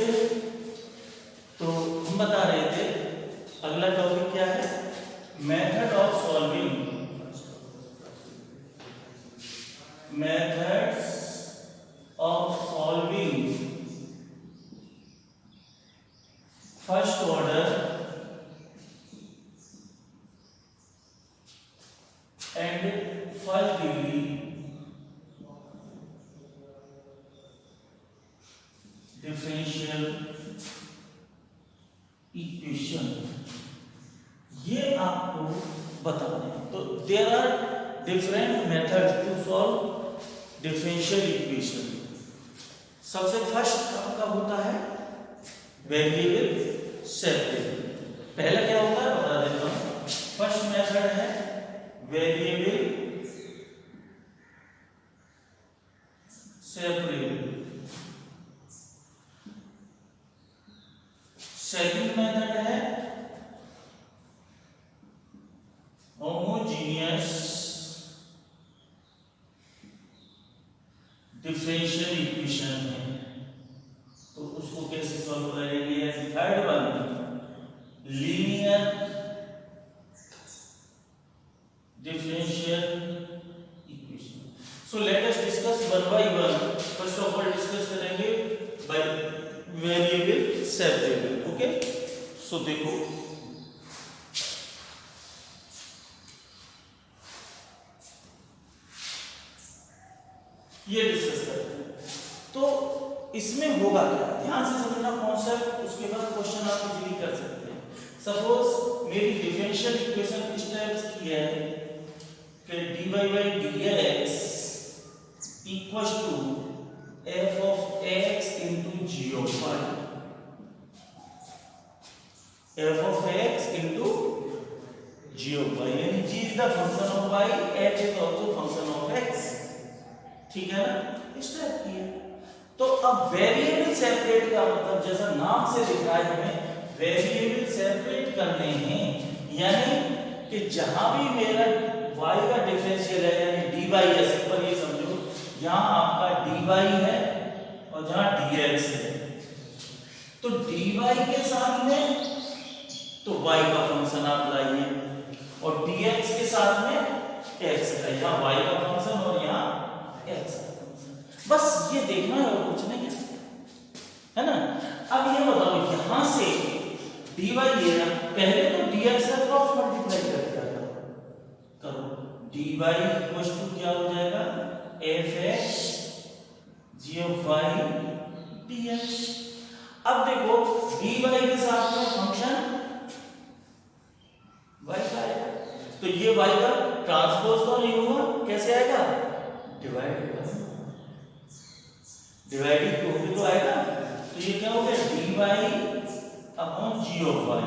Okay, तो हम बता रहे थे अगला टॉपिक क्या है, method of solving, methods of solving first order and first degree differential equation, ये आपको बताना है। तो there are different methods to solve differential equation. सबसे फर्स्ट आपका होता है वेरिएबल सेपरेट। पहला क्या होता है बता देता हूं। फर्स्ट मेथड है वेरिएबल सेपरेट। सेकंड मेथड है होमोजीनियस डिफरेंशियल इक्वेशन है, तो उसको कैसे सॉल्व करेंगे। Third one linear differential equation. So let us discuss one by one. First of all discuss करेंगे बाय वेरिएबल सेपरेट। ओके, सो देखो ये डिस्कस करते हैं। तो इसमें होगा क्या, ध्यान से समझना कॉन्सेप्ट, उसके बाद क्वेश्चन आप इजीली कर सकते हैं। सपोज मेरी डिफरेंशियल इक्वेशन इस टाइप की है कि dy by dx equals to f of x into g of y, f of x into g of y, यानी g is the function of y, x is also function of x। ठीक है ना, इस type की है। तो अब variable separate का मतलब जैसा नाम से दिखा है हमें वेरिएबल सेपरेट करने हैं, यानी कि जहां भी मेरा y का डिफरेंशियल है यानी dy है, सिंपल ये समझो, यहां आपका dy है और जहां dx है, तो dy के साथ में तो y का फंक्शन आप लाइए और dx के साथ में x का, यहां y का फंक्शन और यहां x का फंक्शन। बस ये देखना है और कुछ नहीं है ना। अब ये बताओ यहां से dy ये ना, पहले तो dx से क्रॉस मल्टीप्लाई करो, dy इक्वल्स टू क्या हो जाएगा fx g of y dx। अब देखो dy के साथ में फंक्शन y का आएगा, तो ये y का ट्रांसपोज तो नहीं होगा, कैसे आएगा डिवाइड टू तो आएगा, तो ये क्या हो गया dy upon g of y,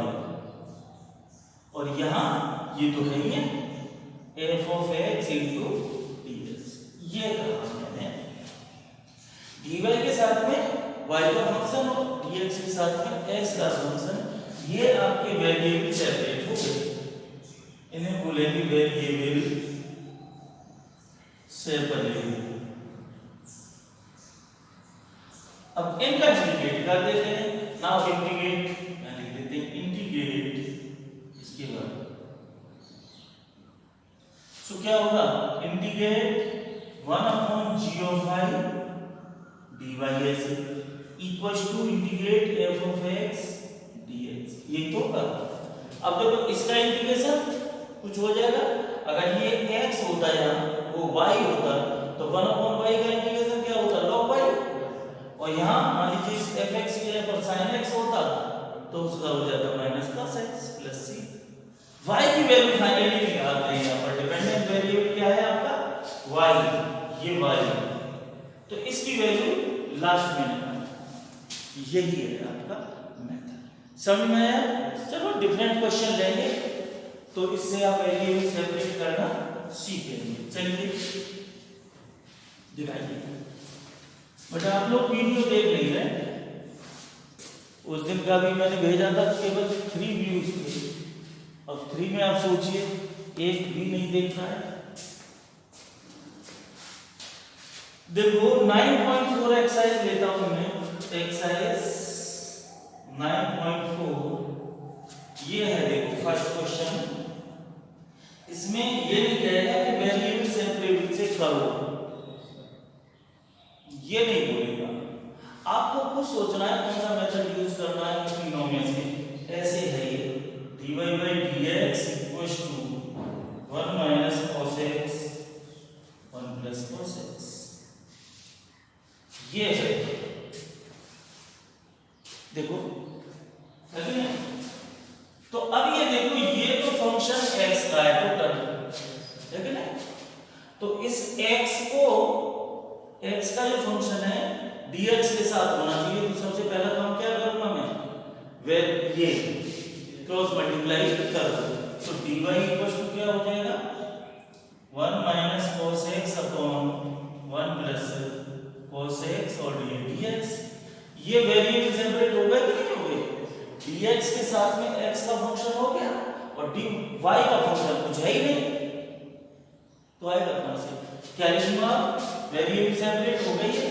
और यहां ये तो है ही है f of x into dx। ये कहा मैंने dy के साथ में y का फंक्शन और dx के साथ में x का फंक्शन, ये आपके वेरिएबल सेपरेट हो गए, इन्हें बोलेंगे वेरिएबल सेपरेट। अब इनका इंटीग्रेट कर देते हैं। नाउ इंटीग्रेट लिख देते हैं इंटीग्रेट, इसके बाद सो क्या होगा integrate 1 upon g of y dy ऐसे equals to integrate f of x dx, ये तो होगा। अब देखो इसका इंटीग्रेशन कुछ हो जाएगा, अगर ये x होता है यहाँ वो y होता, तो 1 अपॉन y का इंटीग्रेशन क्या होता log y, और यहाँ मान लीजिए fx की जगह पर sin x होता तो उसका हो जाता minus cos x plus c। y की वैल्यू फाइनली निकालते हैं, यहाँ पर डिपेंडेंट वेरिएबल क्या है आपका y, ये y, तो इसकी वैल्यू लास्ट में निकालना, यही है आपका मेथड। समझ में आया। चलो डिफरेंट क्वेश्चन लेंगे तो इससे आप वेरिएबल सेपरेट करना सीखेंगे। चलिए दिखाइए, बट आप लोग वीडियो देख नहीं रहे, उस दिन का भी मैंने भेजा था केवल 3 व्यूज थे, अब 3 में आप सोचिए एक भी नहीं देख रहा है। देखो 9.4 एक्सरसाइज लेता हूं मैं, एक्सरसाइज 9.4 ये है, देखो फर्स्ट क्वेश्चन। इसमें ये नहीं कहेगा कि वेरिएबल सेपरेबल से करो, ये नहीं बोलेगा। आपको कुछ सोचना है कौन सा मेथड यूज करना है तीनों में से। ऐसे है ये dy by dx equals to 1 minus cos x 1 plus cos x, ये है। देखो है कि नहीं? तो अब ये देखो, ये तो फंक्शन x का है टोटल, है कि नहीं? तो इस x को, x का जो फंक्शन है dx के साथ होना चाहिए। तो सबसे पहला काम क्या करूंगा मैं, वेर ये क्रॉस मल्टीप्लाई कर दो। तो dy इक्वल टू क्या हो जाएगा, 1 minus cos x upon 1 plus cos x और dx। ये वेरिएबल सेपरेट हो गए कि नहीं हो गए? dx के साथ में x का फंक्शन हो गया और dy का फंक्शन कुछ है ही नहीं, तो आएगा कहां से? क्या लिखूंगा, वेरिएबल सेपरेट हो गई है,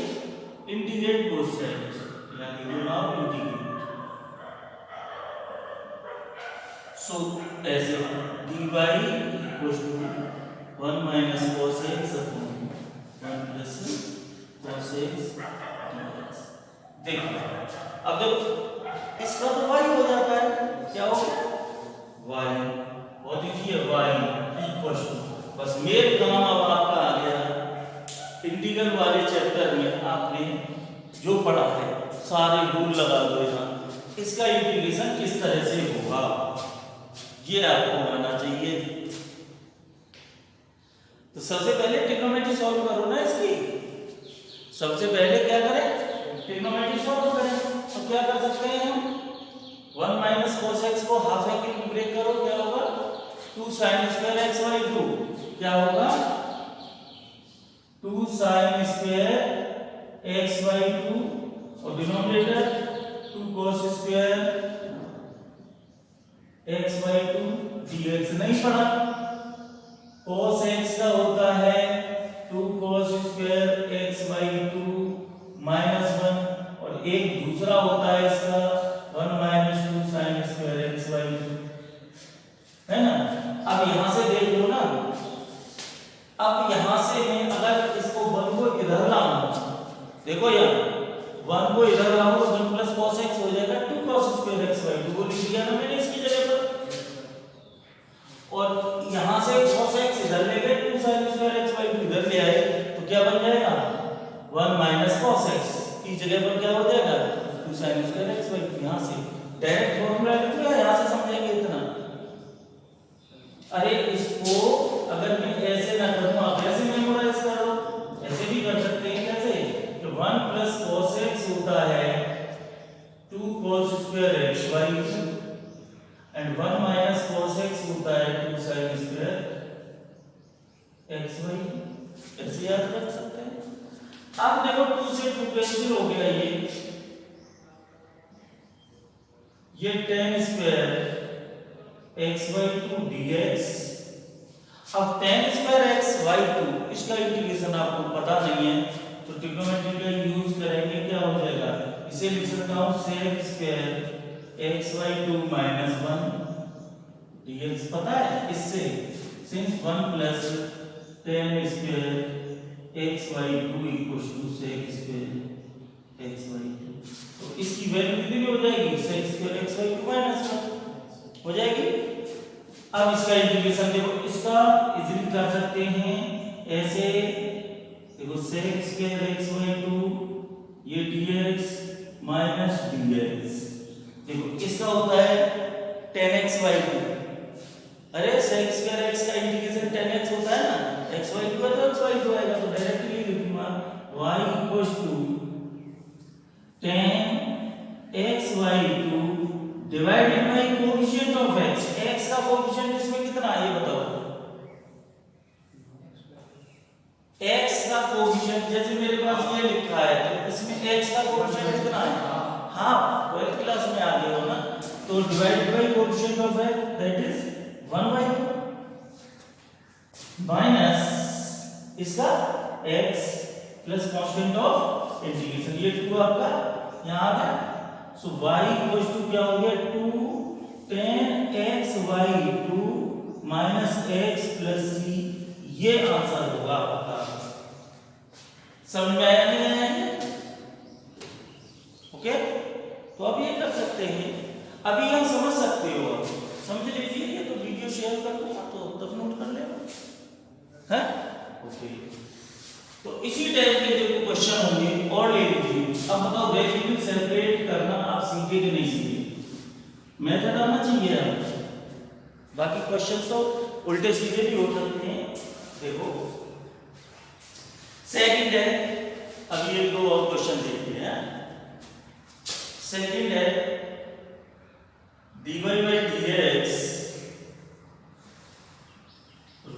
इंटीग्रेट बोथ साइड्स, यानी दो नाउ इंटीग्रेट। सो ऐसे dy equals to 1 minus cos x upon 1 plus cos x dx। देखो अब देखो, इसका तो y हो जाता है, क्या हो गया y, और देखिए y इक्वल्स टू, बस मेन काम अब आपका आ गया। इंटीग्रल वाले चैप्टर में आपने जो पढ़ा है सारे रूल लगा दो यहाँ, इसका इंटीग्रेशन किस तरह से होगा ये आपको आना चाहिए। तो सबसे पहले ट्रिग्नोमेट्री सॉल्व करो ना इसकी। सबसे पहले क्या करें, ट्रिग्नोमेट्री सॉल्व करें। तो क्या कर सकते हैं हम, 1 माइनस cos x को हाफ है कि ब्रेक करो, क्या होगा 2 sin स्क्वायर x बाई 2, क्या होगा 2 sin स्क्वायर x बाई 2 और denominator 2 cos square x by 2 dx। नहीं पढ़ा, cos x का होता है 2 cos square x by 2 minus 1 और एक दूसरा होता है इसका 1 minus 2 sin square x by 2, है ना। अब यहां से देख लो ना, अब यहां से मैं अगर इसको 1 को इधर लाऊं, देखो यार 1 को इधर लाऊं तो 1 प्लस cos x हो जाएगा 2 cos स्क्वायर x बाई 2 को लिख दिया ना मैंने इसकी जगह पर। और यहां से cos x इधर ले गए, 2 sin स्क्वायर x बाई 2 इधर ले आए, तो क्या बन जाएगा 1 माइनस cos x की जगह पर क्या हो जाएगा 2 sin स्क्वायर x बाई 2। यहां से डायरेक्ट फॉर्मूला लिख लो, यहां से समझेंगे इतना। अरे इसको अगर मैं ऐसे ना करूं, आप ऐसे मेमोराइज करो, ऐसे भी कर सकते हैं। कैसे, तो 1 प्लस cos x होता है 2 cos square x by 2 and 1 minus cos x होता है 2 sin स्क्वायर x बाई 2। ऐसे याद रख सकते हैं। अब देखो 2 से 2 कैंसिल हो गया, ये tan square x by 2 dx। अब tan स्क्वायर x बाई 2 इसका इंटीग्रेशन आपको पता नहीं है, तो ट्रिग्नोमेट्री का यूज करेंगे, क्या हो जाएगा, इसे लिख सकता हूं sec square x by 2 minus 1 dx। पता है इससे, since 1 plus tan square x by 2 equals to sec square x by 2, तो इसकी वैल्यू कितनी हो जाएगी, sec square x by 2 minus 1 हो जाएगी। अब इसका इंटीग्रेशन देखो, इसका इजीली कर सकते हैं ऐसे, देखो sec स्क्वायर x बाई 2 ये dx माइनस dx। देखो इसका होता है tan x बाई 2, अरे sec स्क्वायर x का इंटीग्रेशन tan x होता है ना, x बाई 2 है तो x बाई 2 आएगा, तो डायरेक्टली लिखूंगा y equals to tan x by 2 divided by coefficient of x। x का कोएफिशिएंट इसमें कितना है ये बताओ, x का कोएफिशिएंट जैसे मेरे पास ये लिखा है, तो इसमें x का कोएफिशिएंट कितना है, हाफ, 12th क्लास में आ गए हो ना, तो divided by coefficient of x that is 1/2 minus इसका x plus constant of integration, ये 2 आपका यहां आ गया सो y इक्वल टू क्या हो गया 2 tan xy 2 minus x plus c, ये आंसर होगा आपका। समझ में आया नहीं आया? ओके, तो अब ये कर सकते हैं, अभी हम समझ सकते हो, समझ लीजिए। ये तो वीडियो शेयर कर दूंगा तो तब नोट कर लेना है। ओके, तो इसी टाइप के जो क्वेश्चन होंगे और ले लीजिए। अब बताओ वेरिएबल सेपरेट करना आप सीखे कि नहीं सीखे? मेथड आना चाहिए आपको, बाकी क्वेश्चन तो उल्टे सीधे भी हो सकते हैं। देखो सेकंड है, अब ये दो और क्वेश्चन देखते हैं। सेकंड है dy by dx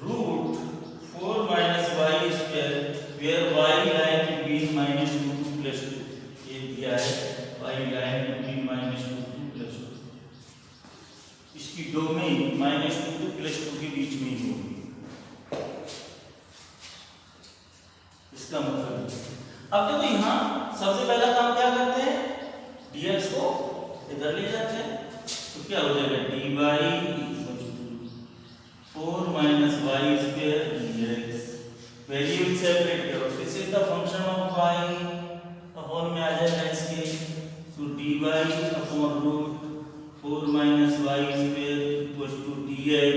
root 4 minus y square where y lying between minus 2 to plus 2, ये दिया है y lying between minus 2 to plus 2, इसकी डोमेन minus 2 to plus 2 के बीच में ही होगी। इसका मतलब अब देखो यहाँ सबसे पहला काम क्या करते हैं, dx को इधर ले जाते हैं, तो क्या हो जाएगा dy equal to 4 minus y square dx। Variable separate करो, this is the function of y, upon में आ जाएगा इसके, तो dy upon root 4 minus y square equal to dx।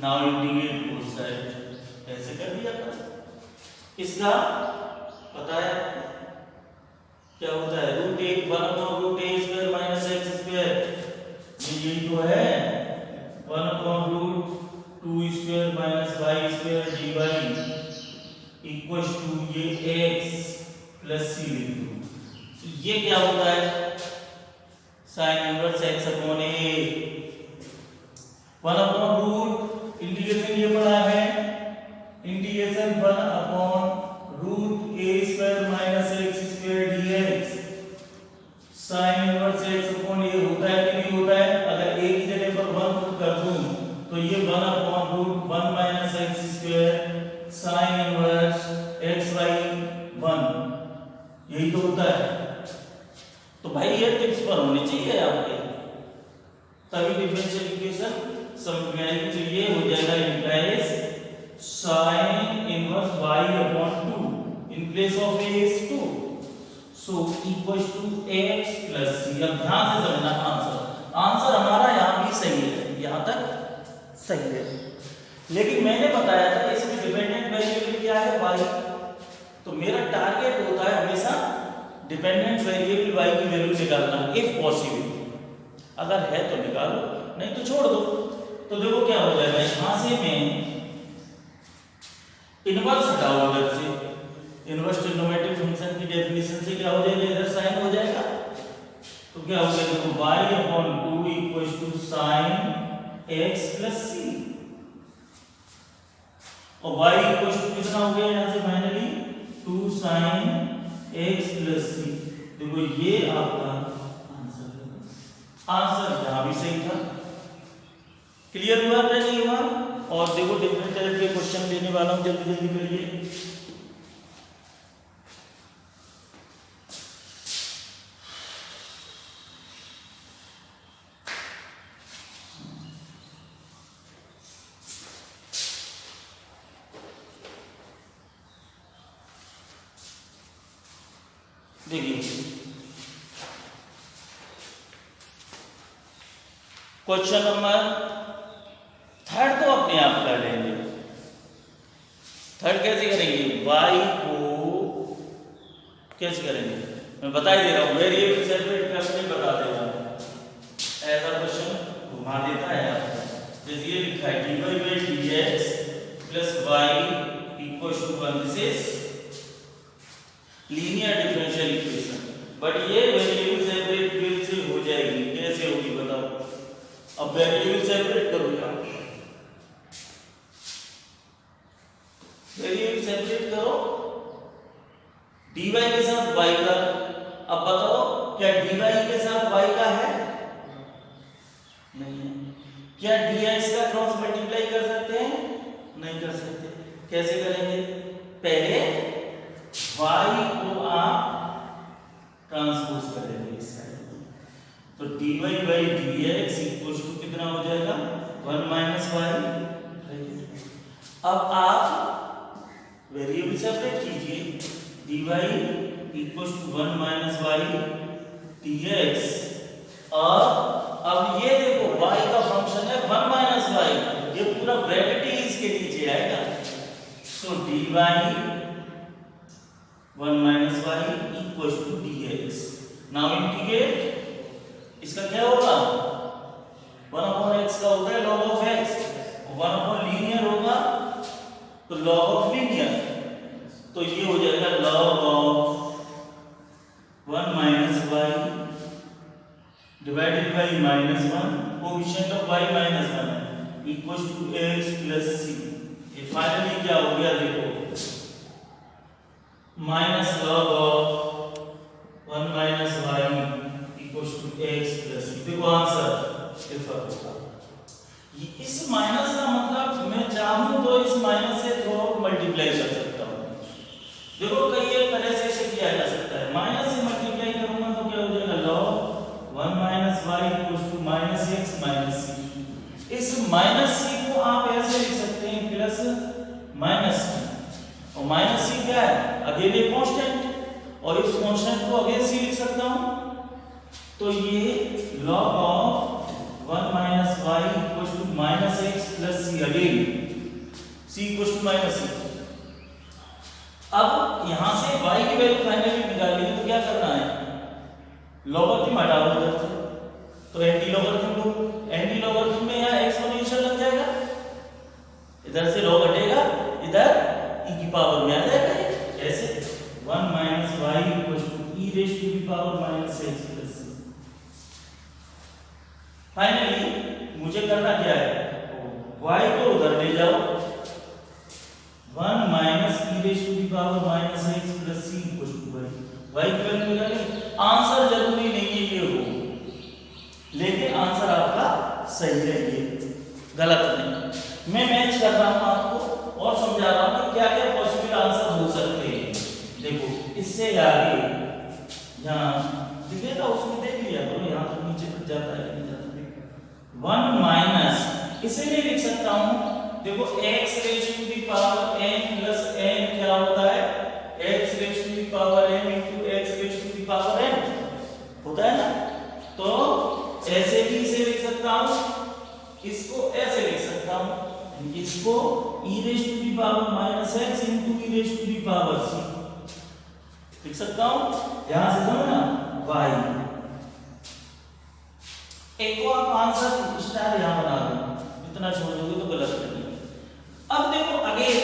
Now integrate both side, ऐसे कर दिया था। इसका पता है क्या होता है, root 1 upon root a square minus x square, यही तो है 1 upon root 2 square minus y square dy equal to ये x प्लस c लिख दो। तो ये क्या होता है, sine inverse x upon a। 1 upon root integration ये पढ़ा है, integration 1 upon root a square minus x square dx। Sine inverse x upon a होता है कि नहीं होता है? अगर a की जगह पर 1 पुट कर दूं तो ये 1 upon root 1 minus x square sine inverse x by 1, यही तो होता है। तो भाई ये टिप्स पर होने चाहिए आपके, तभी डिफरेंशियल इक्वेशन समझ में आएगी। तो ये हो जाएगा implies sine inverse y upon 2 in place of a is 2, so equals to x plus c। अब ध्यान से समझना, आंसर हमारा यहाँ भी सही है, यहाँ तक सही है, लेकिन मैंने बताया था इसमें डिपेंडेंट वेरिएबल क्या है, y। तो मेरा टारगेट होता है हमेशा डिपेंडेंट वेरिएबल y की वैल्यू निकालना, इफ पॉसिबल। अगर है तो निकालो, नहीं तो छोड़ दो। तो देखो क्या हो जाएगा, यहाँ से मैं इनवर्स हटाओ, उधर से इनवर्स ट्रिग्नोमेट्रिक फंक्शन की डेफिनेशन से क्या हो जाएगा, इधर साइन हो जाएगा। तो क्या हो जाएगा, तो y upon 2 equals to sine x plus c, और y इक्वल्स टू कितना हो गया यहाँ से finally 2 sine x plus c। देखो ये आपका आंसर है। आंसर यहाँ भी सही था। क्लियर हुआ या नहीं हुआ? और देखो डिफरेंट टाइप के क्वेश्चन लेने वाला हूँ, जल्दी जल्दी करिए। देखिए क्वेश्चन नंबर थर्ड तो अपने आप कर लेंगे। थर्ड कैसे करेंगे, y को कैसे करेंगे मैं बता ही दे रहा हूँ, वेरिएबल सेपरेट करके बता दे रहा हूँ। ऐसा क्वेश्चन घुमा देता है आपको, जैसे ये लिखा है dy by dx plus y equal to 1, this is linear differential equation. But ये वेरिएबल सेपरेट फिर से हो जाएगी, कैसे होगी बताओ। अब वेरिएबल सेपरेट करो यार, वेरिएबल सेपरेट करो dy के साथ y का। अब बताओ क्या dy के साथ y का है? नहीं है। क्या dx का क्रॉस मल्टीप्लाई कर सकते हैं? नहीं कर सकते। कैसे करेंगे, पहले y को आप ट्रांसपोज करेंगे इस side, dy by dx equals to कितना हो जाएगा 1 माइनस वाई। अब आप वेरिएबल सेपरेट कीजिए, dy equals to 1 minus y dx, और अब ये देखो y का फंक्शन है 1 माइनस वाई, ये पूरा ब्रैकेट ही इसके नीचे आएगा। So dy 1 minus y equals to dx। Now integrate, इसका क्या होगा 1 अपॉन x का होता है log of x, 1 upon linear होगा तो log ऑफ लीनियर, तो ये हो जाएगा log of 1 minus y divided by -1 coefficient of y -1 equals to x plus c। ये फाइनली क्या हो गया देखो, minus log of 1 minus y equals to x plus c। देखो आंसर डिफर होगा। इस माइनस का मतलब मैं चाहूं तो इस माइनस से थ्रू आउट मल्टीप्लाई कर सकता हूं। देखो कई एक तरह से इसे किया जा सकता है, माइनस से मल्टीप्लाई करूंगा तो क्या हो जाएगा log 1 minus y equals to minus x minus c। इस माइनस c को आप ऐसे लिख सकते हैं प्लस माइनस c, और माइनस c क्या है अगेन एक कांस्टेंट, और इस कांस्टेंट को अगेन c लिख सकता हूं, तो ये log of 1 minus y equals to minus x plus c, again c equals to minus c। अब यहां से y की वैल्यू फाइनली निकालनी है तो क्या करना है, लॉगरिथम हटा दो इधर से, तो एंटी लॉगरिथम लो, एंटी लॉगरिथम में यहां एक्सपोनेंशियल लग जाएगा, इधर से लॉग हटेगा, इधर e की पावर में आ जाएगा, ऐसे 1 minus y equals to e raise to the power minus x plus c। Finally मुझे करना क्या है, y को उधर ले जाओ, 1 minus e raise to the power minus x plus c equals to y की वैल्यू निकालें। आंसर जरूरी नहीं है ये हो, लेकिन आंसर आपका सही है, ये गलत नहीं। मैं मैच कर रहा हूं आपको और समझा रहा हूं कि क्या क्या पॉसिबल आंसर हो सकते हैं। देखो इससे आगे यहां दिखेगा, उसमें देख लिया करो, यहां तो नीचे तक जाता है नहीं जाता। 1 माइनस इसे नहीं लिख सकता हूं, देखो x raise to the power n plus n क्या होता है, x raise to the power m into x raise to the power n होता है ना, तो ऐसे भी इसे लिख सकता हूं, इसको ऐसे लिख सकता हूं, इसको e raise to the power minus x into e raise to the power c लिख सकता हूं। यहां से समझना y, एक को आप आंसर स्टार यहां बना दो, इतना छोड़ दोगे तो गलत नहीं। अब देखो अगेन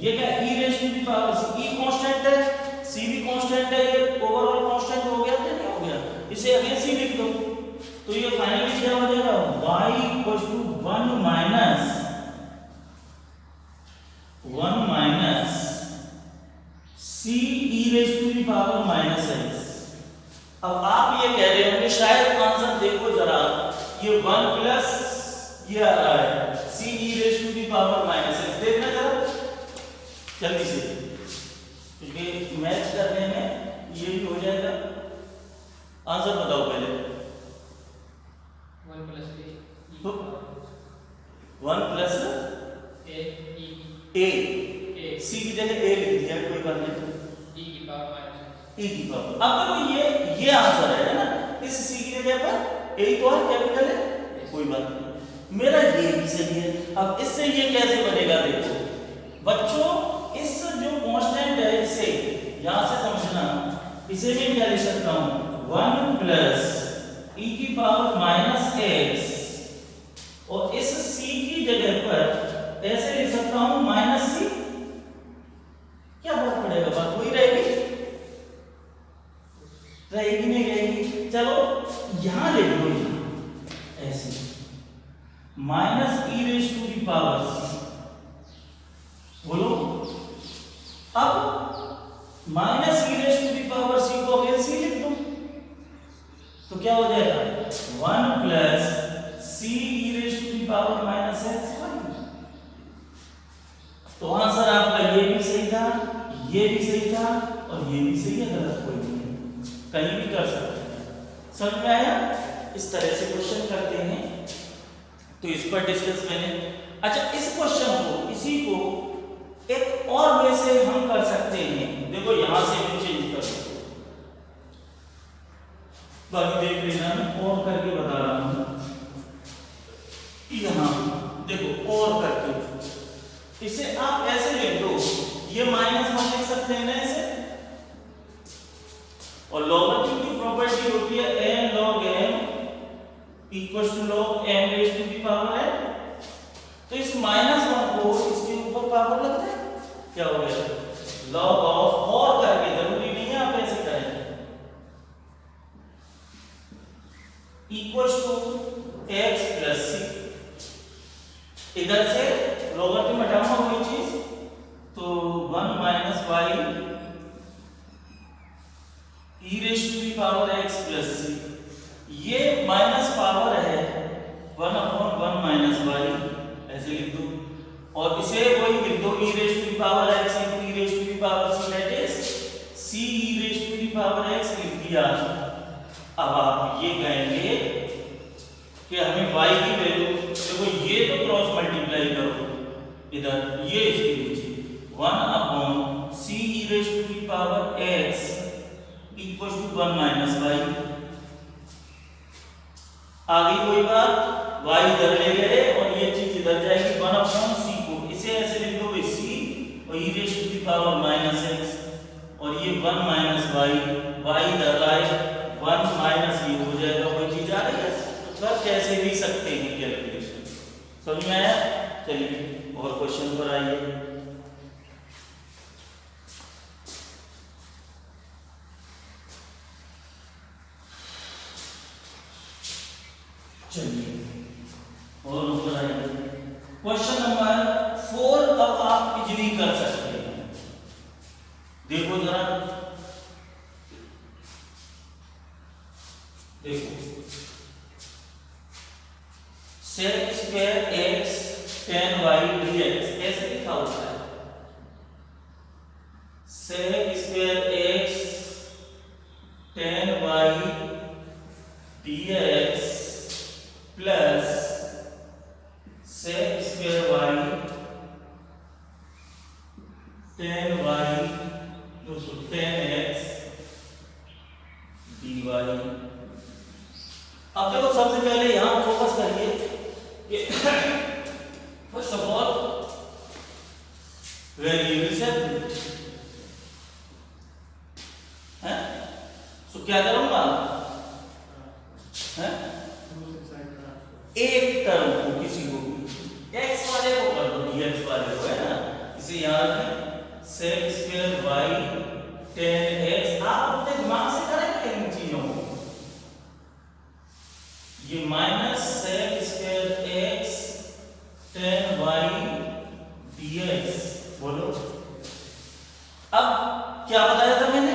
ये क्या e raise to the power c, e constant है, c भी कांस्टेंट है, ये ओवरऑल कांस्टेंट हो गया क्या नहीं हो गया, इसे अगेन c लिख दो, तो ये फाइनली क्या हो जाएगा y equals to 1 minus c e raise to the power minus x। अब आप ये कह रहे होंगे शायद आंसर देखो जरा, ये 1 प्लस ये आ रहा है c e raise to the power minus x, देखना जरा जल्दी से, क्योंकि मैच करने में ये भी हो जाएगा। आंसर बताओ पहले, 1 प्लस a c की जगह a लिख दिया, कोई बात नहीं, e की पावर। अब देखो ये आंसर है ना, इस c की जगह पर a तो है, कैपिटल है, कोई बात नहीं, मेरा ये भी सही है। अब इससे ये कैसे बनेगा, देखो बच्चों इस जो कांस्टेंट है इसे यहां से समझना, इसे भी क्या लिख सकता हूं 1 प्लस e की पावर माइनस x, और इस c की जगह पर ऐसे लिख सकता हूं माइनस c, क्या फर्क पड़ेगा, बात वही रहेगी नहीं रहेगी। चलो यहां ले लो, ऐसे minus e raise to the power c, बोलो अब minus e raise to the power c को अगेन c लिख दो, तो क्या हो जाएगा 1 plus c e raise to the power minus x। तो आंसर आपका ये भी सही था, ये भी सही था, और ये भी सही है, गलत कोई नहीं है, कहीं भी कर सकते हैं। समझ में आया? इस तरह से क्वेश्चन करते हैं, तो इस पर डिस्कस मैंने। अच्छा, इस क्वेश्चन को, इसी को एक और वे से हम कर सकते हैं। देखो यहां से भी चेंज कर सकते, बाकी देख लेना, मैं और करके बता रहा हूं। यहां देखो और करके, इसे आप ऐसे लिख दो, ये -1 लिख सकते हैं ना ऐसे, और लॉगरिथम की प्रॉपर्टी होती है n log m equal to log m raise to the power n। तो इस -1 को इसके ऊपर पावर लगता है, क्या हो गया log ऑफ, और करके, जरूरी नहीं है आप ऐसे करें, equal to x plus c। इधर से लॉगरिथम हटाऊंगा कोई चीज, तो 1 minus y e raise to the power x plus c। ये माइनस पावर है 1/1 माइनस y, ऐसे लिख दो, और इसे वही लिख दो e raise to the power x into e raise to the power c, that is c e raise to the power x लिख दिया। अब आप ये कहेंगे कि हमें y की वैल्यू, देखो ये तो क्रॉस मल्टीप्लाई करो इधर, ये इसके नीचे 1/c e raise to the power x equal to 1 minus y। आगे कोई बात, y इधर ले गए और ये चीज इधर जाएगी 1/c को, इसे ऐसे लिख दो c और e raise to the power -x, और ये 1 माइनस y इधर लाए 1 माइनस ये हो जाएगा, कोई चीज आ रही है, तो कैसे भी सकते हैं कैलकुलेशन। समझ में आया? चलिए और क्वेश्चन पर आइए। चलिए और ऊपर आइए, क्वेश्चन नंबर 4 अब आप इजीली कर सकते हैं। देखो जरा, देखो sec square x tan y dx ऐसे लिखा होता है, sec square x tan y dx plus sec square y tan x dy। अब देखो सबसे पहले यहां फोकस करिए कि फर्स्ट ऑफ ऑल वेरिएबल्स है, सो क्या करूंगा, है एक टर्म को, किसी को x वाले को कर दो, dx वाले को, है ना, इसे याद रखें sec square y tan x। आप अपने दिमाग से करेंगे इन चीजों को, ये minus sec square x tan y dx, बोलो। अब क्या बताया था मैंने,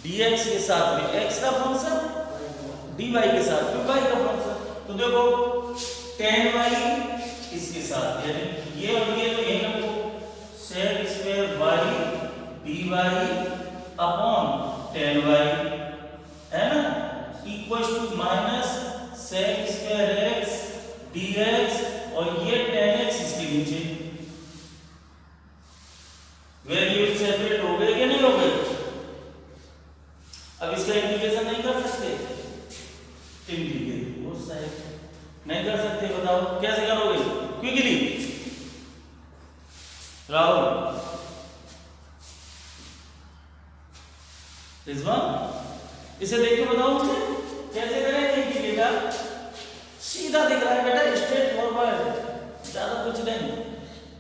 dx के साथ में x का फंक्शन, dy के साथ में y का फंक्शन। तो देखो tan y इसके साथ, यानी ये और ये, तो ये ना sec square y dy upon tan y, है ना, equal to minus sec square x dx, और ये tan x इसके नीचे। वेरिएबल सेपरेट हो गए कि नहीं हो गए? अब इसका इंटीग्रेशन नहीं कर सकते, इंटीग्रेट वो साइड नहीं कर सकते, बताओ कैसे करोगे क्विकली राहुल, रिजवान इसे देख के बताओ मुझे कैसे करेंगे इंटीग्रेटर। सीधा दिख रहा है बेटा, स्ट्रेट फॉरवर्ड, ज्यादा कुछ नहीं।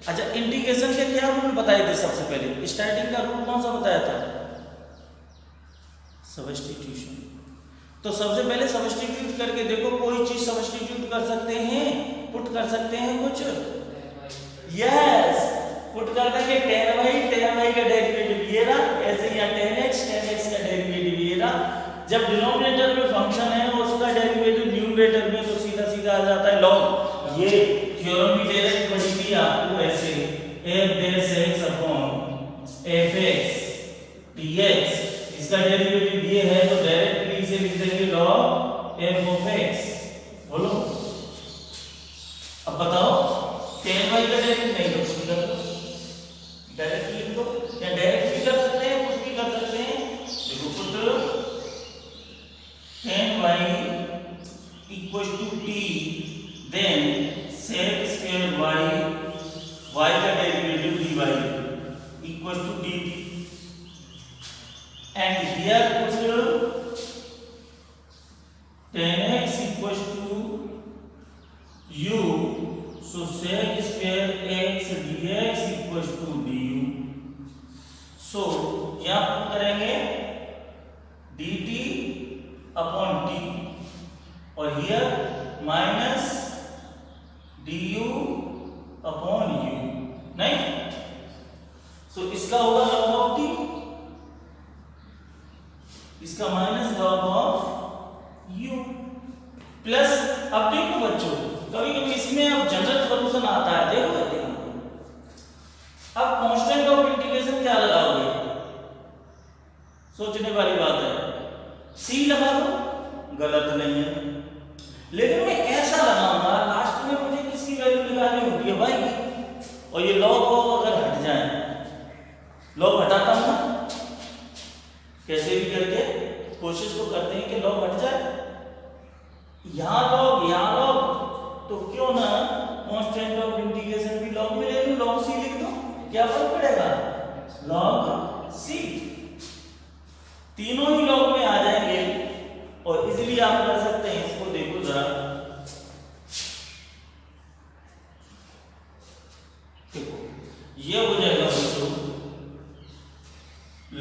अच्छा, इंटीग्रेशन के क्या रूल बताए थे? सबसे पहले स्टार्टिंग का रूल कौन सा बताया था? सब्स्टिट्यूशन। तो सबसे पहले सब्स्टिट्यूट करके देखो, कोई चीज सब्स्टिट्यूट कर सकते हैं, पुट कर सकते हैं कुछ, यस पुट कर देंगे tan y का डेरिवेटिव ये रहा, ऐसे या tan x का डेरिवेटिव ये रहा। जब डिनोमिनेटर में फंक्शन है उसका डेरिवेटिव न्यूमरेटर में, तो सीधा सीधा आ जाता है log। ये थ्योरम भी डायरेक्ट पढ़ी थी आपको, ऐसे f(x) अपॉन fx dx, इसका डेरिवेटिव ये है, तो डायरेक्टली इसे लिख देंगे log एफ ऑफ एक्स, बोलो अब बताओ tan y का डायरेक्ट नहीं तो कुछ कर दो, डायरेक्ट लिख दो, या डायरेक्ट भी कर सकते हैं कुछ भी कर सकते हैं। देखो put tan y equal to t, then sec square y का derivative dy equal to dt, and here put tan x equals to u, so sec square x dx equals to du, so यहाँ put करेंगे dt upon t और here minus du upon u, नहीं, so इसका होगा log of t, इसका minus log of u plus. अब देखो बच्चों कभी कभी इसमें अब जनरल सॉल्यूशन आता है, देखो अब कांस्टेंट ऑफ इंटीग्रेशन क्या लगाओगे, सोचने वाली बात है। c लगा दो, गलत नहीं है, लेकिन मैं ऐसा लगाऊंगा लास्ट में मुझे किसकी वैल्यू लगानी होती है भाई की, और ये लॉग अगर हट जाए, लॉग हटाता हूं ना कैसे भी करके, कोशिश तो करते हैं कि लॉग हट जाए, यहां लॉग, तो क्यों ना कांस्टेंट ऑफ इंटीग्रेशन भी लॉग में ले लूं, लॉग सी लिख दो, क्या फर्क पड़ेगा, लॉग सी, तीनों ही लॉग में आ जाएंगे और इजीली आप कर सकते हैं। इसको देखो जरा, देखो ये हो जाएगा बच्चों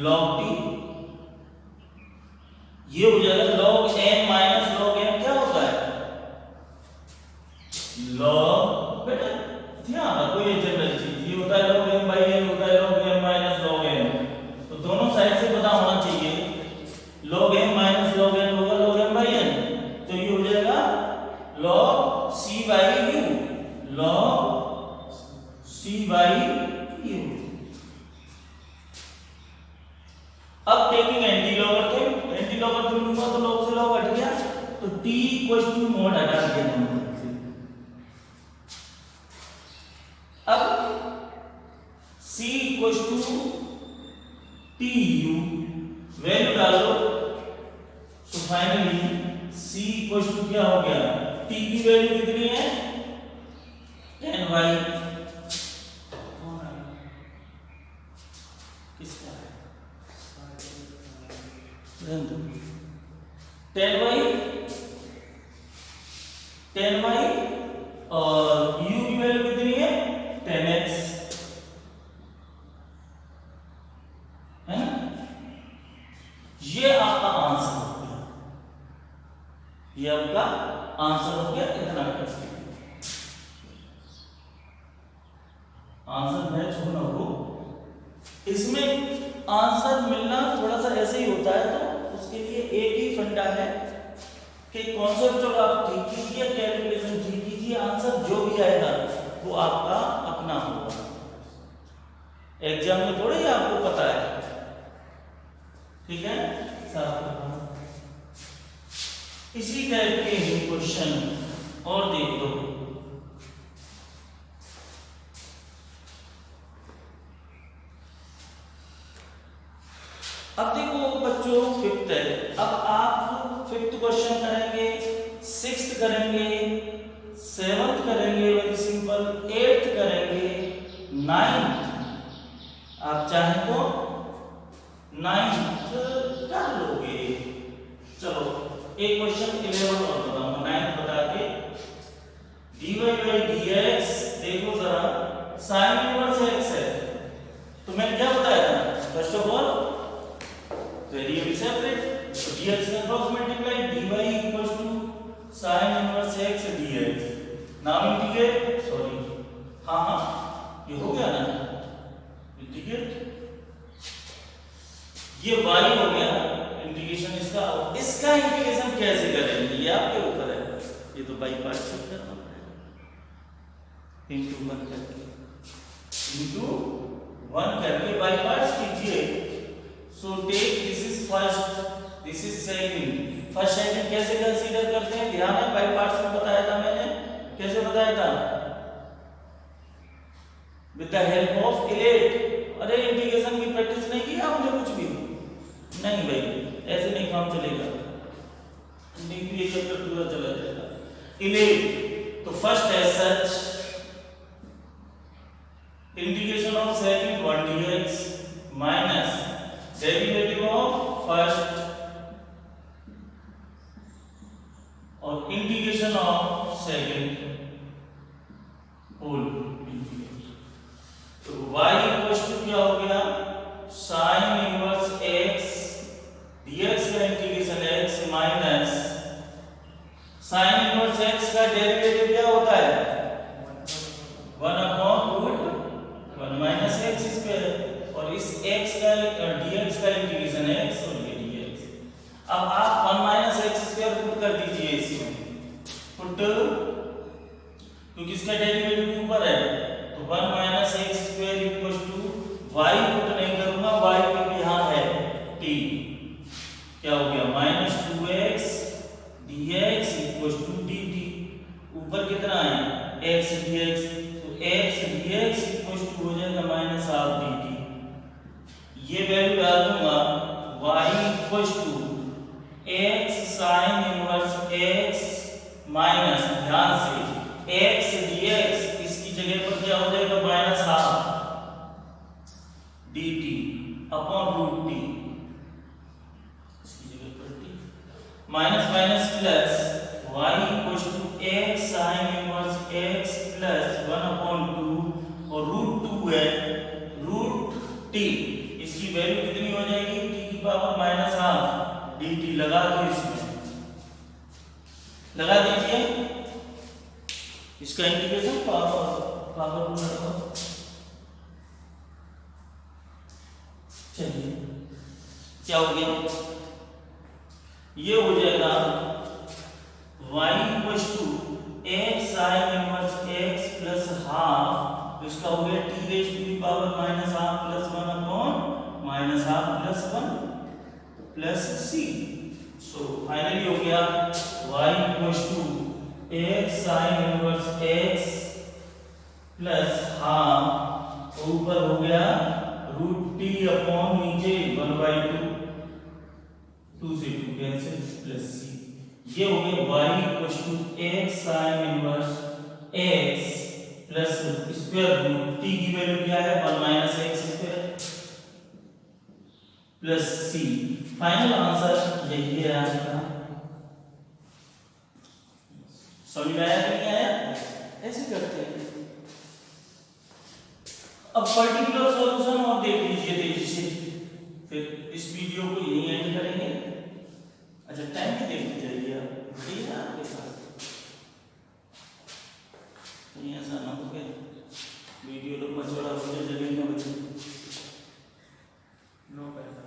लॉग टी, ये हो जाएगा log n minus log n, क्या होता है log, बेटा ध्यान रखो ये जनरल चीज, ये होता है log n बाई n, होता है log n minus log n, तो दोनों साइड से पता होना चाहिए, log n minus log n होगा log n बाई n, तो ये हो जाएगा log c by u, log c by u। अब टेकिंग एंटी लॉगरिथम लूंगा तो लॉग से लॉग हट गया, तो t इक्वल्स टू मॉड हटा दिया हमने। अब c equals to tu, value डालो, तो फाइनली c इक्वल्स टू क्या हो गया, t की वैल्यू कितनी है tan y, किसका है tan y और u की वैल्यू कितनी है tan x, है ना, ये आपका आंसर हो गया, ये आपका आंसर हो गया, इतना आंसर मैच होना हो, इसमें आंसर मिलना थोड़ा सा ऐसे ही होता है, तो उसके लिए एक ही फंडा है कि कॉन्सेप्ट आप ठीक कीजिए, कैलकुलेशन ठीक कीजिए, आंसर जो भी आएगा वो आपका अपना होगा, एग्जाम में थोड़ा ही आपको पता है, ठीक है। इसी टाइप के ही क्वेश्चन और देख लो, अब देखो बच्चों फिफ्थ है, अब आप फिफ्थ क्वेश्चन करेंगे, सिक्स्थ करेंगे, सेवंथ करेंगे, वेरी सिंपल, एट्थ करेंगे, नाइन्थ आप चाहें तो नाइन्थ कर लोगे। चलो एक क्वेश्चन 11 और बताऊंगा, 9 बता के dy by dx, देखो जरा sin इनवर्स x है, तो मैंने क्या बताया था, first of all variable separate, so dx का cross multiply, dy equals to sin inverse x dx, now integrate, sorry हाँ ये हो गया ना इंटीग्रेट, ये y हो गया इंटीग्रेशन इसका इंटीग्रेशन कैसे करेंगे ये आपके ऊपर है, ये तो बाई पार्ट से करना पड़ेगा, इनटू 1 करके बाई पार्ट्स कीजिए। So take this is first, this is second, first second कैसे कंसीडर करते हैं, ध्यान है बाई पार्ट्स में बताया था मैंने, कैसे बताया था, विद द हेल्प ऑफ इलेट। अरे इंटीग्रेशन की प्रैक्टिस नहीं की आपने कुछ भी? नहीं भाई, ऐसे नहीं काम चलेगा, ये चैप्टर पूरा चला जाएगा। इलेट, तो फर्स्ट है सच integration of second 1 dx minus derivative of first और integration of second whole integration. तो y इक्वल्स टू क्या हो गया, sin इनवर्स x dx का integration x minus sin inverse x का डेरिवेटिव क्या होता है 1/√1 माइनस x स्क्वायर, और इस x का dx का इंटीग्रेशन x और ये dx। अब आप 1 माइनस x स्क्वायर पुट कर दीजिए इसमें, पुट, क्योंकि इसका डेरिवेटिव ऊपर है, तो 1 minus x square equals to y put नहीं करूंगा, y क्योंकि यहाँ है t, क्या हो गया minus 2x dx equals to dt। ऊपर कितना है x dx, तो x dx इक्वल्स टू हो जाएगा माइनस हाफ dt। ये वैल्यू डाल दूंगा y equals to x sin inverse x minus, ध्यान से x dx, इसकी जगह पर क्या हो जाएगा minus half dt upon root t, इसकी जगह पर t minus minus plus y equals to x sin inverse x plus 1/2 और रूट 2 है रूट t, इसकी वैल्यू कितनी हो जाएगी t की पावर माइनस हाफ dt। लगा दो, इसमें लगा दीजिए, इसका इंटीग्रेशन पावर चलिए क्या हो गया, ये हो जाएगा y equals to x sin inverse x plus half, इसका हो गया t raise to the power minus half plus 1 upon minus half plus 1 plus c। So finally हो गया y equals to x sin inverse x plus half, ऊपर हो गया root t upon नीचे 1/2, 2 से 2 कैंसिल प्लस c। ये हो गया y equals to x sin inverse x plus square root t की वैल्यू क्या है 1 minus x square plus c। Final answer यही है आज का। समझ में आया कि नहीं आया? ऐसे करते हैं। अब पर्टिकुलर सॉल्यूशन और देख लीजिए तेजी से, फिर इस वीडियो को यहीं एंड करेंगे। अच्छा टाइम भी देखते जाइए आप, ठीक है आपके साथ, कहीं ऐसा ना हो गया वीडियो लोग मचौड़ा हो जाए जमीन में बचे। नो पैसा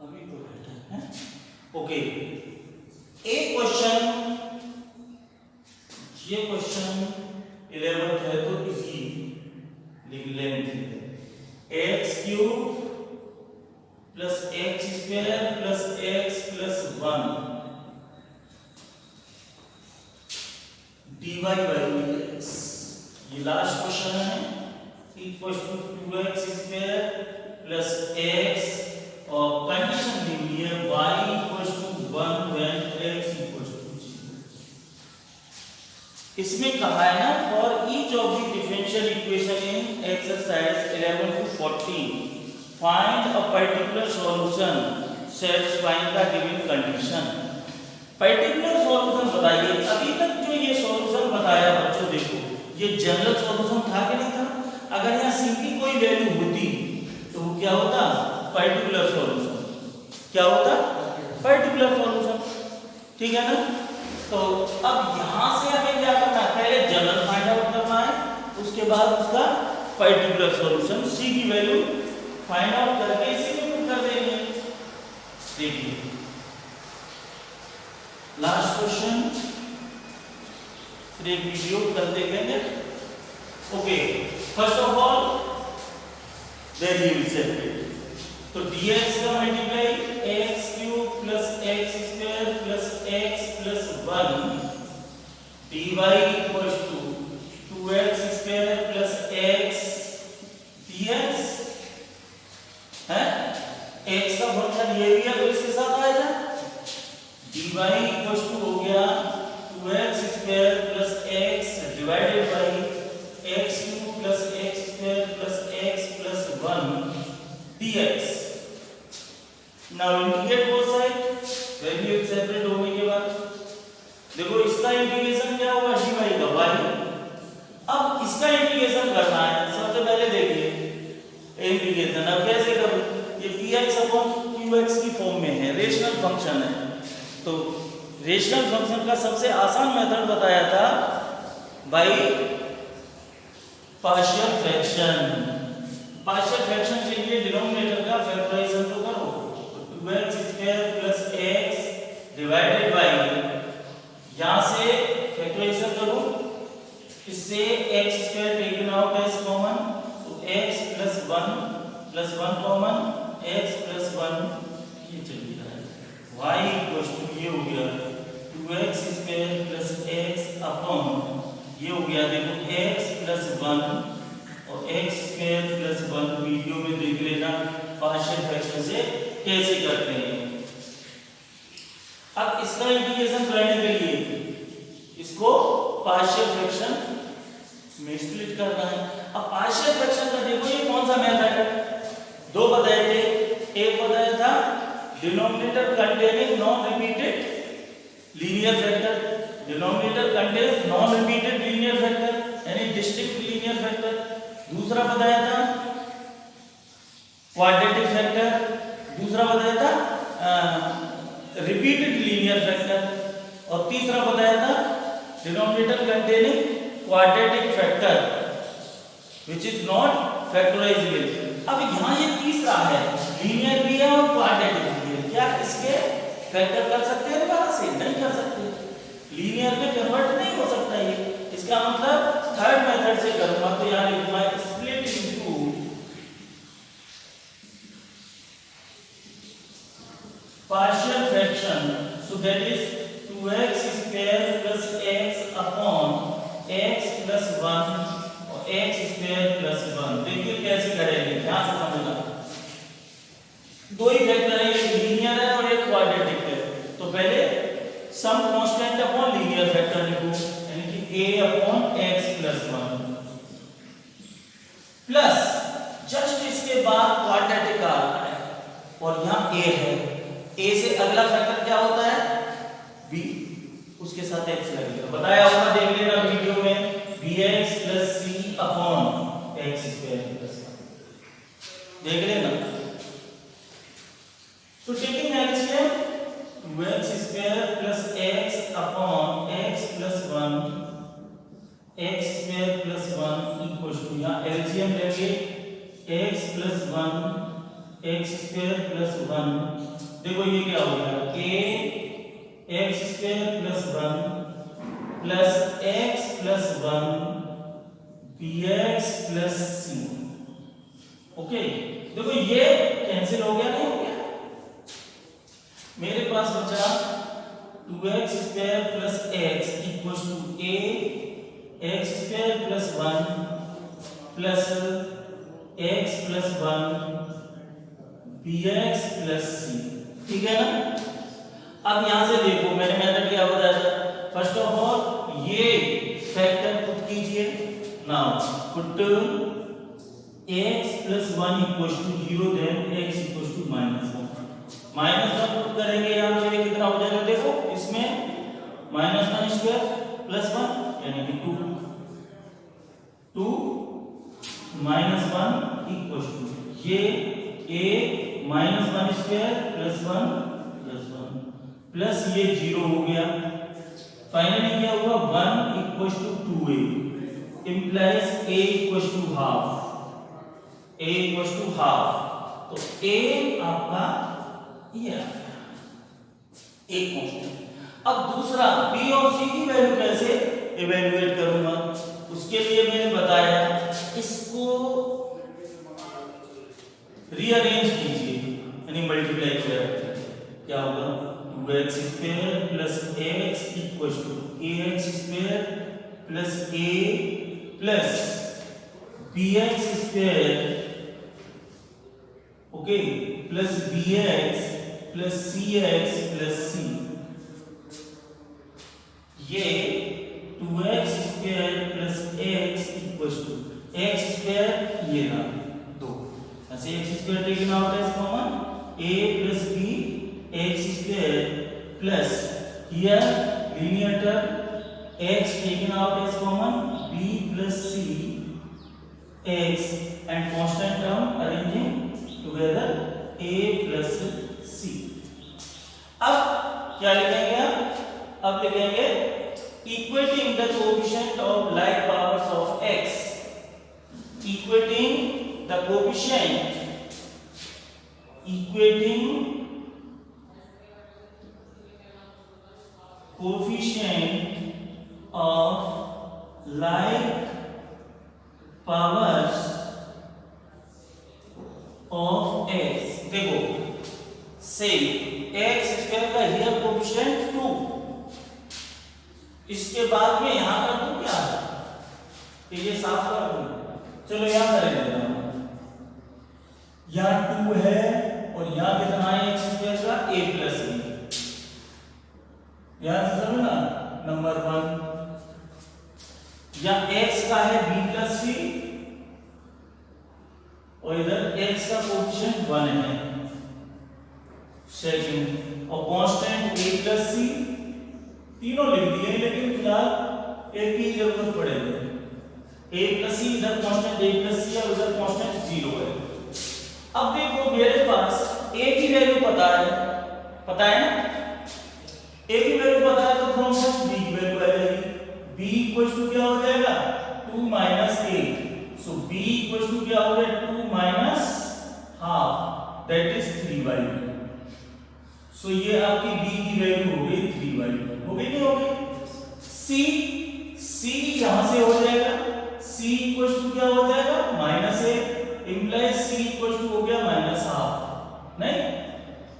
अभी तो बैठा है। ओके, एक क्वेश्चन, ये क्वेश्चन 11th है तो इसकी लेंथ है x cube plus x square plus x plus 1 dy by dx। ये लास्ट क्वेश्चन है, equal to 2x square plus x और कंडीशन दी हुई है y equal to 1 when x equal to 0। इसमें कहा है ना for each of the differential equation in exercise 11 to 14 find a particular solution satisfying the given condition. Particular solution बताइए। अभी तक जो ये सॉल्यूशन बताया बच्चों, देखो ये जनरल सॉल्यूशन था कि नहीं था? अगर यहाँ सी की कोई वैल्यू होती तो वो क्या होता? Particular solution. क्या होता? पर्टिकुलर सॉल्यूशन, ठीक है ना? तो अब यहां से हमें क्या करना है? पहले जनरल फाइंड आउट करना है, उसके बाद उसका पर्टिकुलर सॉल्यूशन सी की वैल्यू फाइंड आउट करके इसी में पुट कर देंगे। देखिए लास्ट क्वेश्चन, फिर एक वीडियो कर देंगे। Okay, first of all variable separate. तो dx का multiply x cube plus x square plus x plus 1 dy equals to 2x square plus x dx है। x का फंक्शन ये भी है तो इसके साथ आएगा dy इक्वल्स टू हो गया 2x square plus x divided by x cube plus x square plus x plus 1 dx। Now integrate both side, value separate होने के बाद देखो इसका इंटीग्रेशन क्या होगा dy का y। अब इसका इंटीग्रेशन करना है, सबसे पहले देखिए इंटीग्रेशन अब कैसे करूं। ये px अपॉन qx की फॉर्म में है, रेशनल फंक्शन है। तो रेशनल फंक्शन का सबसे आसान मेथड बताया था by partial fraction. Partial fraction के लिए डिनोमिनेटर का फैक्टराइजेशन तो करो, 2x square plus x divided by, यहां से फैक्टराइजेशन करो, इससे x square taken out as common, तो x plus 1 common, x plus 1 ये चल रहा है, y इक्वल्स टू ये हो गया 2x square plus x upon ये हो गया देखो x प्लस 1 और x स्क्वायर प्लस 1 वीडियो में देख लेना पार्शियल फ्रैक्शन से कैसे करते हैं। अब इसका इंटीग्रेशन करने के लिए इसको पार्शियल फ्रैक्शन में स्प्लिट करना है। अब पार्शियल फ्रैक्शन का देखो ये कौन सा मेथड है, दो बताए थे। एक बताया था denominator containing non repeated linear factor, denominator contains non repeated linear factor यानी डिस्टिंक्ट लीनियर फैक्टर। दूसरा बताया था क्वाड्रेटिक फैक्टर, दूसरा बताया था रिपीटेड लीनियर फैक्टर और तीसरा बताया था denominator containing quadratic factor which is not factorisable. अब यहां ये तीसरा है, लीनियर भी है और क्वाड्रेटिक भी है, क्या इसके फैक्टर कर सकते हैं दोबारा से? नहीं कर सकते, लीनियर में कन्वर्ट नहीं हो सकता ये। इसका मतलब थर्ड मेथड से करूंगा तो यहां लिखूंगा split into partial fraction, so that is 2x square plus x upon x plus 1 और x स्क्वायर प्लस 1। देखिए कैसे करेंगे, ध्यान से समझना। दो ही फैक्टर है, एक लीनियर है और एक क्वाड्रेटिक है। तो पहले some constant upon linear factor लिखो यानी कि a upon x plus 1 plus just इसके बाद क्वाड्रेटिक आ रहा है और यहां a है, a से अगला फैक्टर क्या होता है b, उसके साथ x लगेगा, बताया होगा देख लेना वीडियो में, bx plus c upon x square plus 1 देख लेना। तो taking LCM 2x square plus x upon x plus 1 x square plus 1 equal to, यहाँ एलसीएम लेंगे x plus 1 x square plus 1, देखो ये क्या हो गया a x square plus 1 plus x plus 1 bx plus c। Okay देखो ये cancel हो गया, नहीं हो गया, मेरे पास बचा 2x square plus x equals to a x square plus 1 plus x plus 1 bx plus c, ठीक है ना। अब यहां से देखो मैंने मेथड क्या बताया था, फर्स्ट ऑफ ऑल ये फैक्टर पुट कीजिए, now put x plus 1 equals to 0 then x equals to -1 put करेंगे, यहां पे कितना हो जाएगा देखो, इसमें -1 स्क्वायर प्लस 1 यानी कि 2 -1 इक्वल्स टू ये a -1 स्क्वायर प्लस 1 प्लस ये 0 हो गया, फाइनली क्या हुआ 1 equals to 2a implies a equals to half, तो a आपका ये एक कांस्टेंट। अब दूसरा b और c की वैल्यू कैसे इवैल्यूएट करूंगा, उसके लिए मैंने बताया इसको रीअरेंज कीजिए, 2x square plus x equal to ax square plus a plus bx square, okay, plus bx plus cx plus c। ये 2x square plus x equal to x square, ये ना 2 ऐसे x square taken out as common, a plus b x square plus here linear term x taken out as common, b plus c x and constant term arranging together a plus c। अब क्या लिखेंगे अब लिखेंगे equating the coefficient of like powers of x, equating the coefficient, equating coefficient of like powers of x। देखो से x square का here coefficient 2, इसके बाद में यहां कर दूं क्या है, तो ये साफ कर दूं। चलो यहां करेंगे, यहां 2 है और यहां कितना है x स्क्वायर का a प्लस b, याद समझना नंबर 1, या x का है b प्लस c और इधर x का कोएफिशिएंट 1 है सेकंड, और कांस्टेंट a प्लस c, तीनों लिख दिए, लेकिन फिलहाल एक की जरूरत पड़ेगी, a प्लस c, इधर कांस्टेंट a प्लस c है, उधर कांस्टेंट 0 है। अब देखो मेरे पास a की वैल्यू पता है ना, a की वैल्यू पता है तो फ्रॉम दैट b की वैल्यू आ जाएगी, b इक्वल्स टू क्या हो जाएगा 2 minus a, so b equals to क्या हो गया 2 minus half, that is 3y। सो ये आपकी b की वैल्यू हो गई 3y, हो गई नहीं हो गई। c यहां से हो जाएगा, c इक्वल्स टू क्या हो जाएगा minus a, implies c equals to हो गया माइनस हाफ, नहीं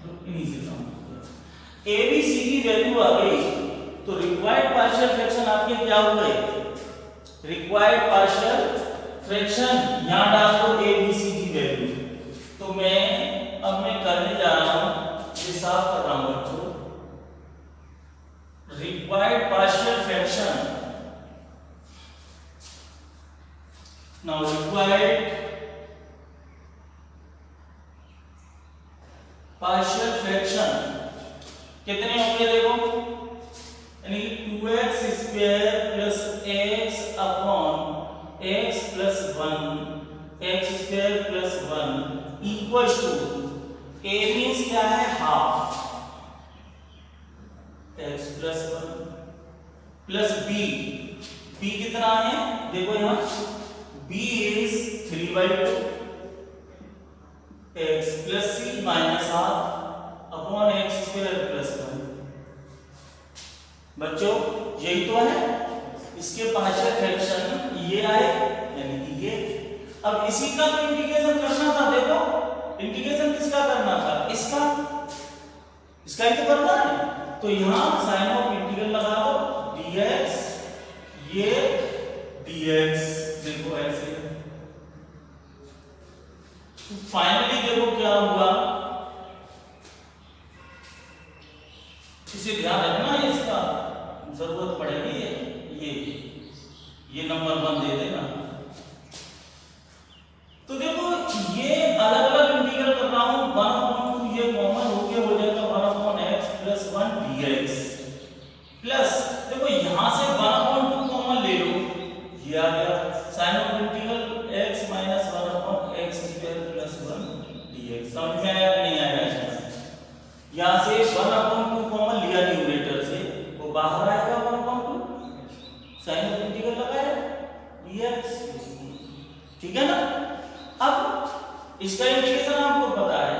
तो इन्हीं से a b c की वैल्यू आ गई, तो रिक्वायर्ड पार्शियल फ्रैक्शन आपके क्या हो गए, रिक्वायर्ड पार्शियल फ्रैक्शन यहां डाल दो a b c की वैल्यू। तो मैं करने जा रहा हूं, ये साफ कर रहा हूं बच्चों, required partial fraction, now required partial fraction कितने होंगे देखो, यानी 2x square plus x upon x plus 1 x square plus 1 equals to a means क्या है half x plus 1 plus b कितना है देखो यहां b is 3/2 x plus c minus half upon x square plus 1। बच्चों यही तो है, इसके पार्शियल फ्रैक्शन ये आए, यानी कि ये। अब इसी का तो इंटीग्रेशन करना था, देखो इंटीग्रेशन किसका करना था, इसका ही तो करना है, तो यहां साइन ऑफ इंटीग्रल लगा दो dx, ये dx, देखो ऐसे। तो फाइनली देखो क्या हुआ, इसे ध्यान रखना, इसका जरूरत पड़ेगी, ये नंबर 1 दे देना। तो देखो ये अलग अलग इंटीग्रल कर रहा हूं, 1/2 ये कॉमन होके हो जाएगा 1/x प्लस 1 dx, प्लस देखो यहां से 1/2 कॉमन ले लो, ये आ गया sign of integral x minus 1/x square plus 1 dx। समझ में आया नहीं आया, यहां से 1/2 कॉमन लिया न्यूमरेटर से, वो बाहर आएगा 1/2, साइन ऑफ इंटीग्रल लगाया dx, ठीक है ना। अब इसका इंटीग्रेशन आपको पता है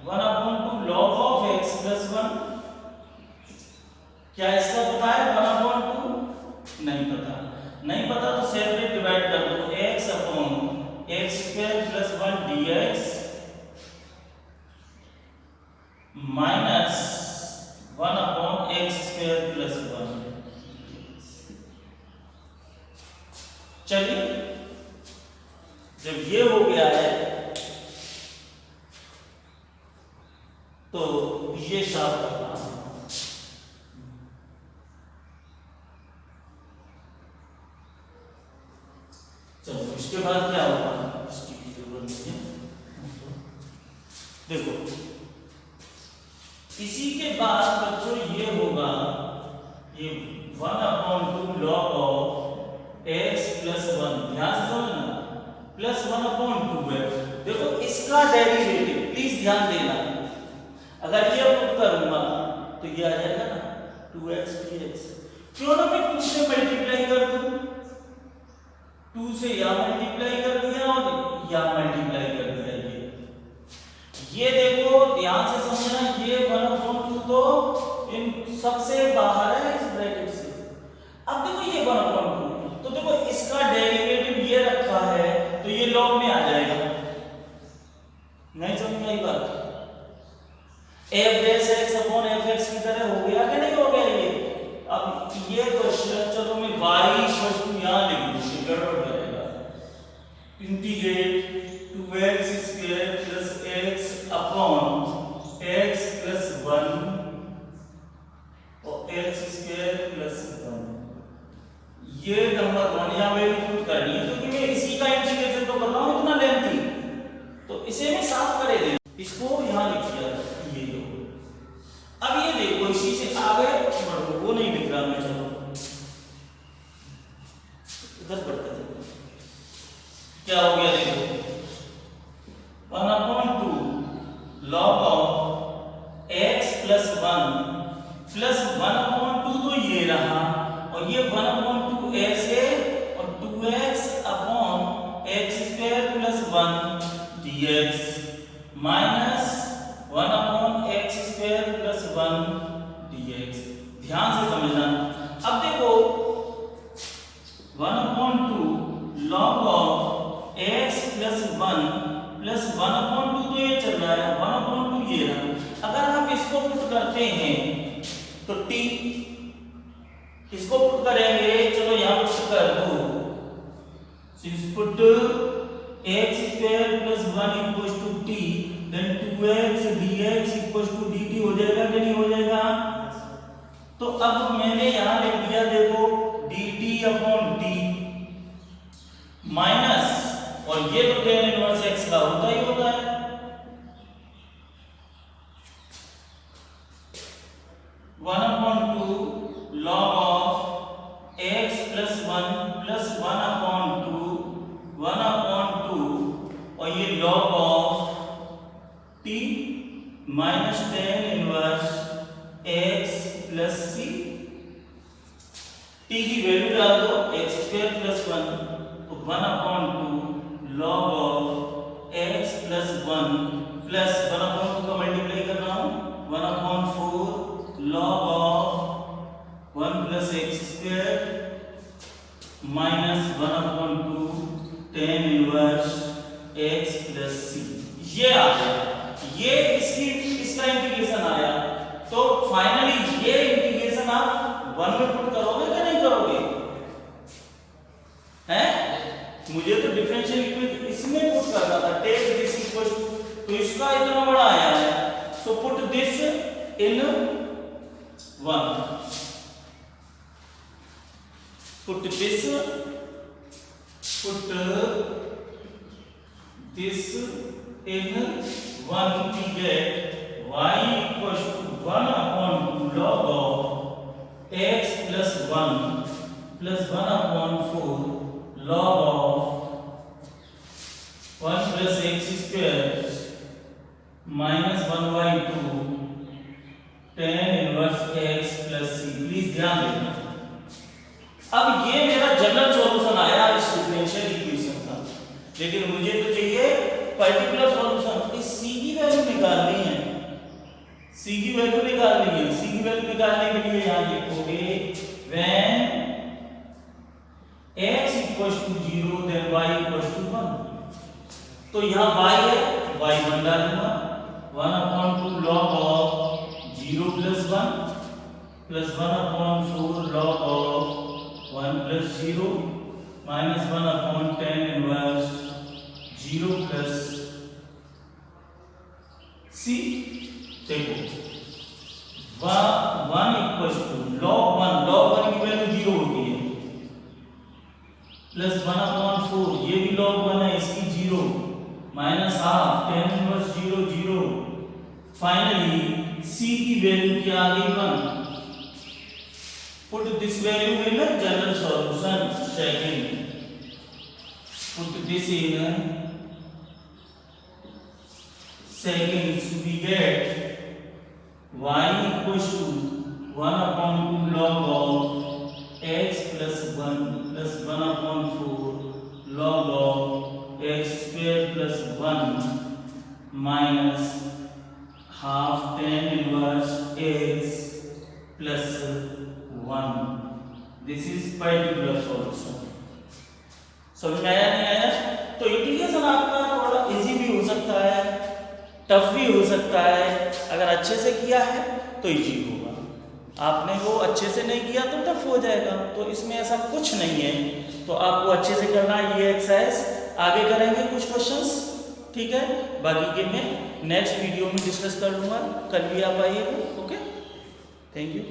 1/2 log of x plus 1, क्या इसका पता है 1/2, नहीं पता तो सेपरेट डिवाइड कर दो, x upon x square plus 1 dx minus चलो इसके बाद क्या होगा, इसकी जरूरत नहीं है। देखो इसी के बाद बच्चों ये होगा, ये 1/2 log ऑफ x प्लस 1, ध्यान से समझना, प्लस 1/2x। देखो इसका डेरिवेटिव प्लीज ध्यान देना, अगर ये पुट करूंगा तो ये आ जाएगा ना 2x dx। क्यों ना मैं 2 से मल्टीप्लाई कर दूं, 2 से या मल्टीप्लाई कर दिया और या मल्टीप्लाई कर दिया। ये देखो ध्यान से समझना, ये 1/2 तो इन सबसे बाहर है इस ब्रैकेट से। अब देखो ये 1/2, तो देखो इसका डेरिवेटिव ये रखा है तो ये लॉग में आ जाएगा। नहीं समझ में आई बात? f(x/fx) की तरह हो गया कि नहीं हो गया ये? अब ये क्वेश्चन चलो मैं y यहां लिख दूं, गड़बड़ करेगा। Integrate 2x² + x upon x + 1 और x² + 1, ये नंबर 1 यहां वैल्यू पुट करनी है क्योंकि मैं इसी का इंटीग्रेशन तो कर रहा हूं इतना लेंथी, तो इसे मैं साफ करे दे, इसको यहां लिख दिया ये लो। अब ये देखो इसी से आगे बढ़ो, वो नहीं लिख रहा मैं, चलो इधर बढ़ते हैं। क्या हो गया देखो 1/2 log ऑफ x + 1 प्लस 1/2 तो ये रहा और ये 1/2 ऐसे और 2x upon x² + 1 dx minus 1/x² + 1 dx। ध्यान से समझना। अब देखो 1/2 log ऑफ x + 1 प्लस 1/2 तो ये चल रहा है, 1/2 ये रहा। अगर हम इसको पुट करते हैं तो t, इसको पुट करेंगे, चलो यहां पुट कर दो, since put x² + 1 = t, then 2x dx = dt हो जाएगा कि नहीं हो जाएगा? तो अब मैंने यहां लिख दिया देखो dt/t माइनस, और ये तो tan इनवर्स x का होता ही होता है, log of x + 1 + 1/2 और ये log of t minus tan inverse x + c। t की वैल्यू डाल दो x² + 1, तो 1/2 log of x + 1 प्लस 1/2 का मल्टीप्लाई कर रहा हूं 1/4 log of 1 + x² minus 1/2 tan inverse x + c। ये आ गया, ये इसका इंटीग्रेशन आया। तो फाइनली ये इंटीग्रेशन आप 1 में पुट करोगे कि नहीं करोगे? हैं? मुझे तो डिफरेंशियल इक्वेशन इसमें पुट करना था, टेक दिस इक्वल, तो इसका इतना बड़ा आया है, so put this in 1, put this in 1, we get y = 1/2 log of x + 1 plus 1/4 log of 1 + x² minus 1/2 tan inverse x + c। Please ध्यान देना। अब ये मेरा जनरल सॉल्यूशन आया इस डिफरेंशियल इक्वेशन का, लेकिन मुझे तो चाहिए पर्टिकुलर सॉल्यूशन। इस c की वैल्यू निकालनी है, c की वैल्यू निकालनी है। c की वैल्यू निकालने के लिए यहां लिखोगे when x = 0 then y = 1। तो यहां y है, y1 डालूंगा, 1/2 log of 0 + 1 plus 1/4 log of 1 + 0 minus 1/tan inverse 0 plus c। देखो 1 = log 1 की वैल्यू 0 होती है, प्लस 1/4 फाइनली c की वैल्यू क्या आ गई 1. Put this value in general solution. Second, put this in second, so we get y equals to 1 upon 2 log of x plus 1 plus 1 upon 4 log of x square plus 1 minus half tan inverse x plus 1. This is particular solution. समझ में आया नहीं आया? तो integration आपका थोड़ा easy भी हो सकता है, टफ भी हो सकता है. अगर अच्छे से किया है तो इजी होगा, आपने वो अच्छे से नहीं किया तो टफ हो जाएगा. तो इसमें ऐसा कुछ नहीं है, तो आपको अच्छे से करना है. ये एक्सरसाइज आगे करेंगे कुछ क्वेश्चंस, ठीक है. बाकी के मैं नेक्स्ट वीडियो में डिस्कस कर लूँगा. कल भी आप आइएगा. Okay, thank you.